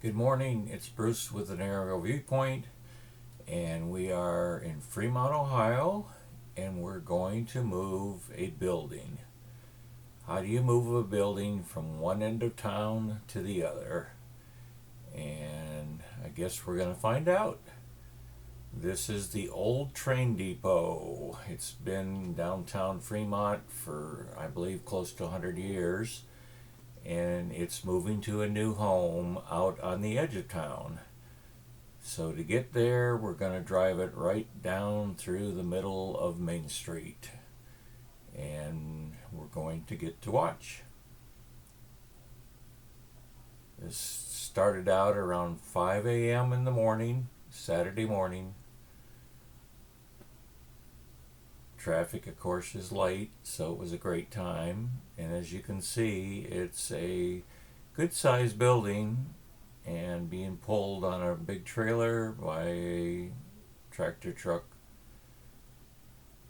Good morning, it's Bruce with an aerial viewpoint, and we are in Fremont, Ohio, and we're going to move a building. How do you move a building from one end of town to the other? And I guess we're going to find out. This is the old train depot. It's been downtown Fremont for, I believe, close to 100 years. And it's moving to a new home out on the edge of town. So to get there, we're going to drive it right down through the middle of Main Street. And we're going to get to watch. This started out around 5 a.m. in the morning, Saturday morning. Traffic, of course, is light, so it was a great time. And as you can see, it's a good sized building and being pulled on a big trailer by a tractor truck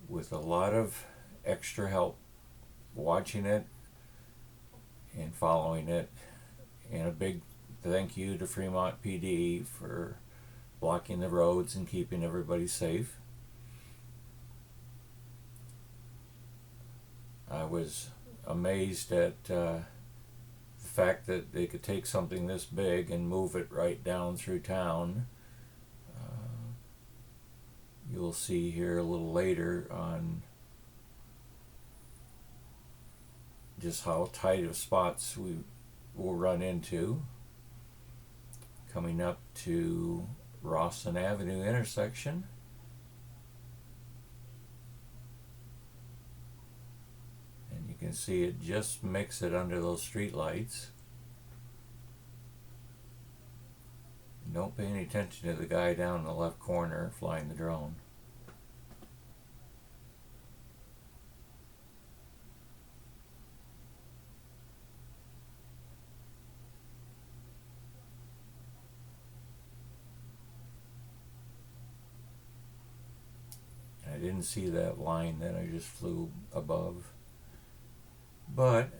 with a lot of extra help watching it and following it. And a big thank you to Fremont PD for blocking the roads and keeping everybody safe. I was amazed at the fact that they could take something this big and move it right down through town. You'll see here a little later on just how tight of spots we will run into. Coming up to Rawson Avenue intersection. You can see it just makes it under those street lights. Don't pay any attention to the guy down in the left corner flying the drone. I didn't see that line that I just flew above. But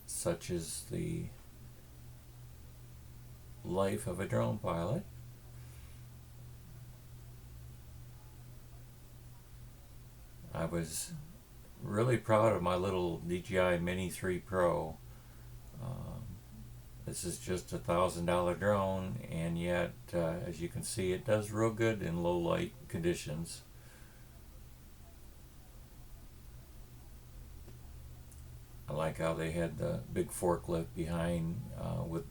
such is the life of a drone pilot. I was really proud of my little DJI Mini 3 Pro. This is just $1,000 drone, and yet as you can see, it does real good in low light conditions. I like how they had the big forklift behind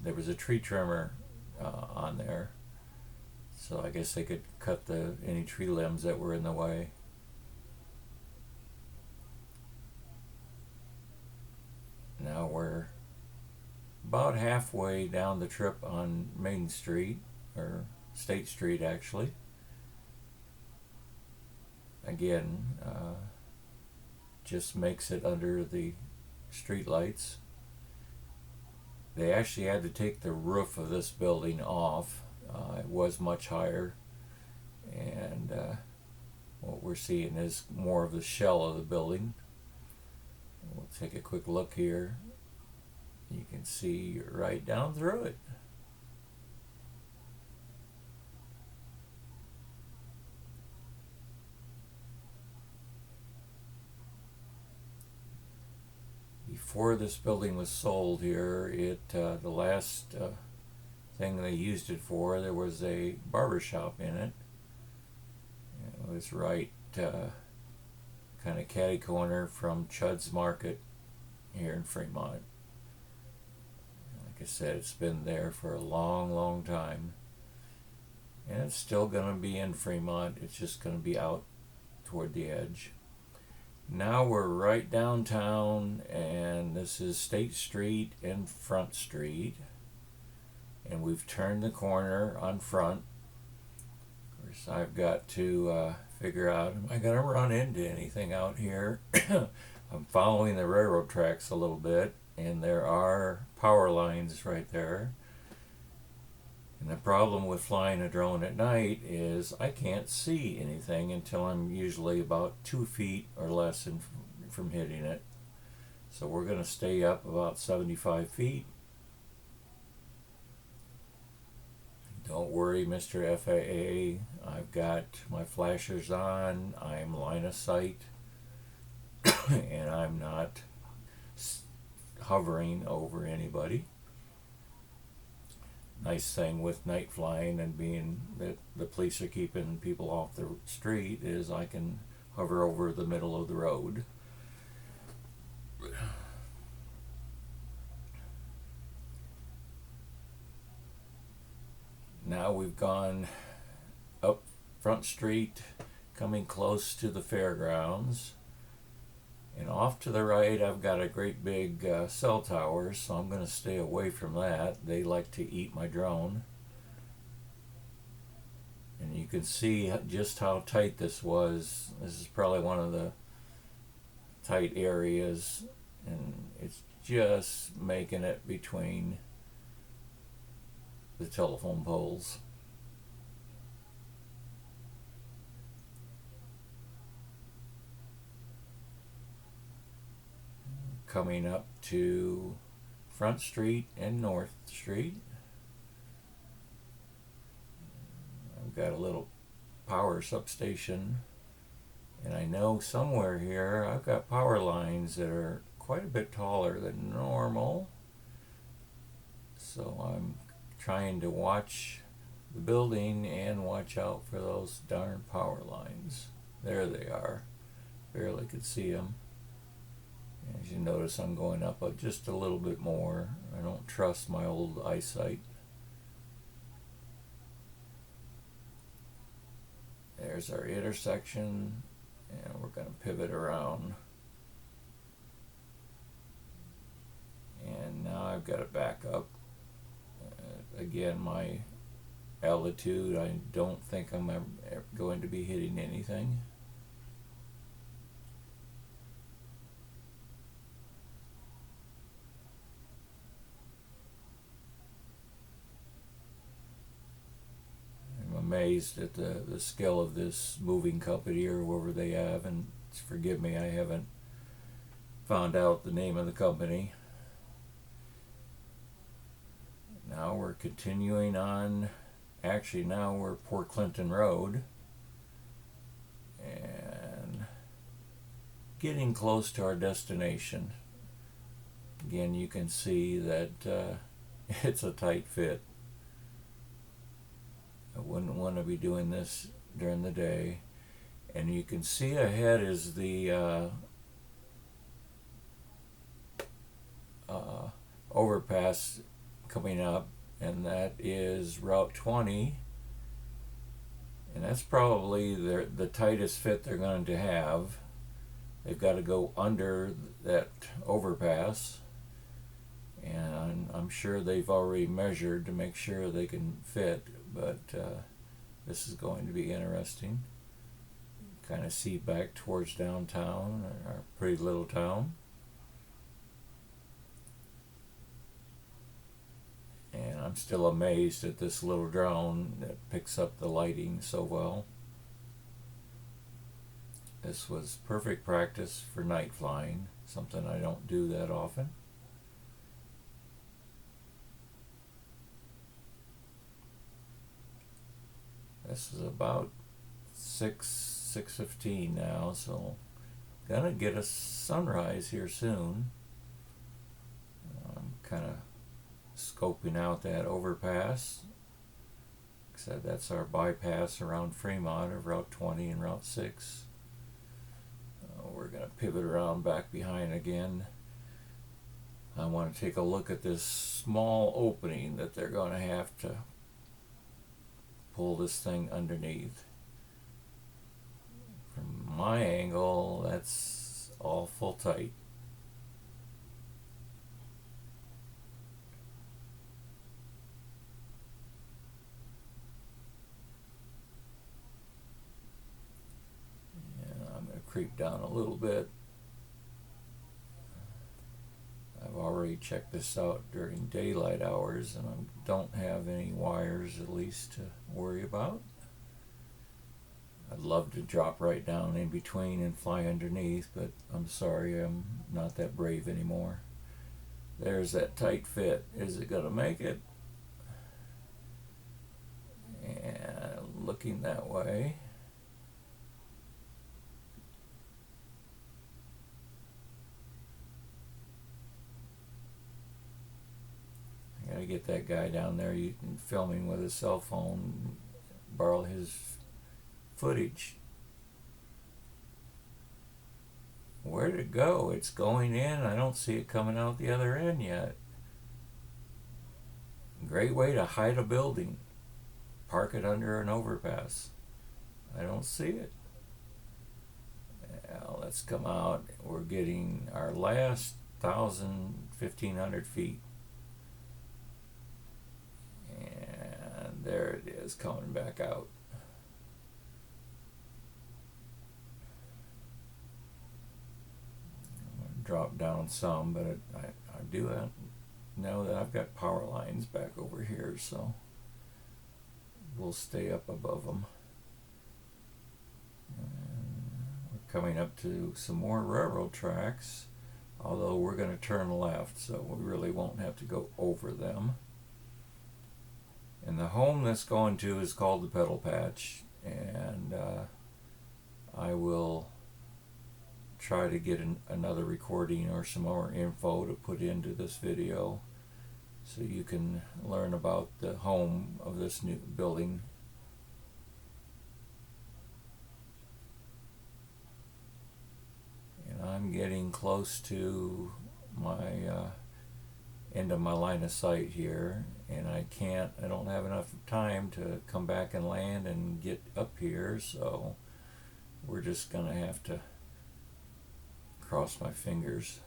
there was a tree trimmer on there, so I guess they could cut any tree limbs that were in the way. Now we're about halfway down the trip on Main Street, or State Street actually. Again, just makes it under the street lights. They actually had to take the roof of this building off. It was much higher, and what we're seeing is more of the shell of the building. We'll take a quick look here. You can see right down through it. Before this building was sold here, the last thing they used it for, there was a barber shop in it. It was right kind of catty corner from Chud's Market here in Fremont. Like I said, it's been there for a long time, and it's still going to be in Fremont. It's just going to be out toward the edge. Now we're right downtown, and this is State Street and Front Street, and we've turned the corner on Front. Of course, I've got to figure out, am I going to run into anything out here? I'm following the railroad tracks a little bit, and there are power lines right there. And the problem with flying a drone at night is I can't see anything until I'm usually about 2 feet or less from hitting it. So we're going to stay up about 75 feet worry, Mr. FAA. I've got my flashers on. I'm line of sight, and I'm not hovering over anybody. Nice thing with night flying and being that the police are keeping people off the street is I can hover over the middle of the road. Now we've gone up Front Street, coming close to the fairgrounds. And off to the right, I've got a great big cell tower, so I'm going to stay away from that. They like to eat my drone. And you can see just how tight this was. This is probably one of the tight areas, and it's just making it between the telephone poles. Coming up to Front Street and North Street. I've got a little power substation, and I know somewhere here I've got power lines that are quite a bit taller than normal, so I'm trying to watch the building and watch out for those darn power lines. There they are. Barely could see them. As you notice, I'm going up just a little bit more. I don't trust my old eyesight. There's our intersection, and we're going to pivot around. And now I've got to back up. Again, my altitude, I don't think I'm ever going to be hitting anything. Amazed at the skill of this moving company or whoever they have, and forgive me, I haven't found out the name of the company. Now we're continuing on. Actually, now we're Port Clinton Road and getting close to our destination. Again, you can see that it's a tight fit. I wouldn't want to be doing this during the day. And you can see ahead is the overpass coming up, and that is Route 20. And that's probably the tightest fit they're going to have. They've got to go under that overpass. And I'm sure they've already measured to make sure they can fit, but this is going to be interesting. Kind of see back towards downtown, our pretty little town. And I'm still amazed at this little drone that picks up the lighting so well. This was perfect practice for night flying, something I don't do that often. This is about 6:15 now, so gonna get a sunrise here soon. I'm kind of scoping out that overpass. Like I said, that's our bypass around Fremont of Route 20 and Route 6. We're gonna pivot around back behind again. I want to take a look at this small opening that they're going to have to pull this thing underneath. From my angle, that's awful tight. And I'm going to creep down a little bit. I've already checked this out during daylight hours, and I don't have any wires, at least, to worry about. I'd love to drop right down in between and fly underneath, but I'm sorry, I'm not that brave anymore. There's that tight fit. Is it going to make it? looking that way. I gotta get that guy down there filming with his cell phone, borrow his footage. Where'd it go? It's going in. I don't see it coming out the other end yet. Great way to hide a building. Park it under an overpass. I don't see it. Now let's come out. We're getting our last 1,500 feet. And there it is, coming back out. Drop down some, but I do know that I've got power lines back over here, so we'll stay up above them. And we're coming up to some more railroad tracks, although we're going to turn left, so we really won't have to go over them. And the home that's going to is called the Petal Patch, and I will try to get another recording or some more info to put into this video so you can learn about the home of this new building. And I'm getting close to my end of my line of sight here, and I don't have enough time to come back and land and get up here, so we're just gonna have to cross my fingers,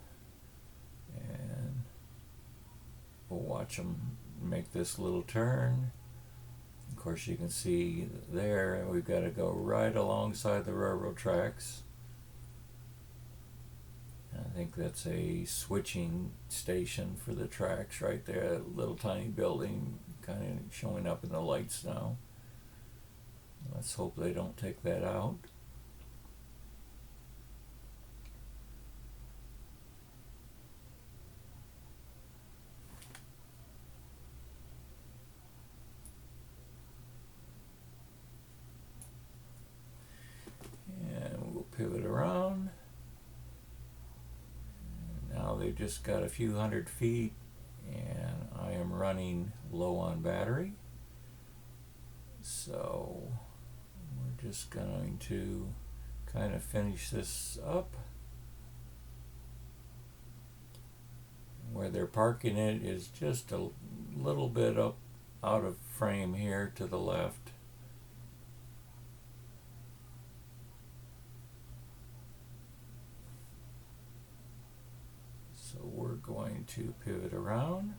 and we'll watch them make this little turn. Of course, you can see there we've got to go right alongside the railroad tracks. I think that's a switching station for the tracks right there. That little tiny building kind of showing up in the lights now. Let's hope they don't take that out. Pivot around. Now they've just got a few hundred feet, and I am running low on battery, so we're just going to kind of finish this up. Where they're parking it is just a little bit up out of frame here to the left. So we're going to pivot around.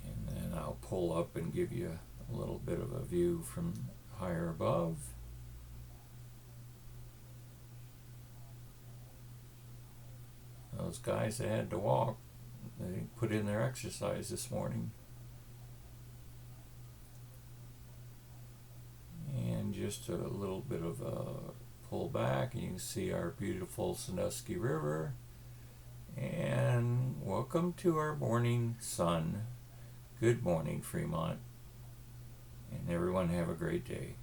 And then I'll pull up and give you a little bit of a view from higher above. Those guys that had to walk, they put in their exercise this morning. And just a little bit of a pull back, and you can see our beautiful Sandusky River. And welcome to our morning sun. Good morning, Fremont. And everyone have a great day.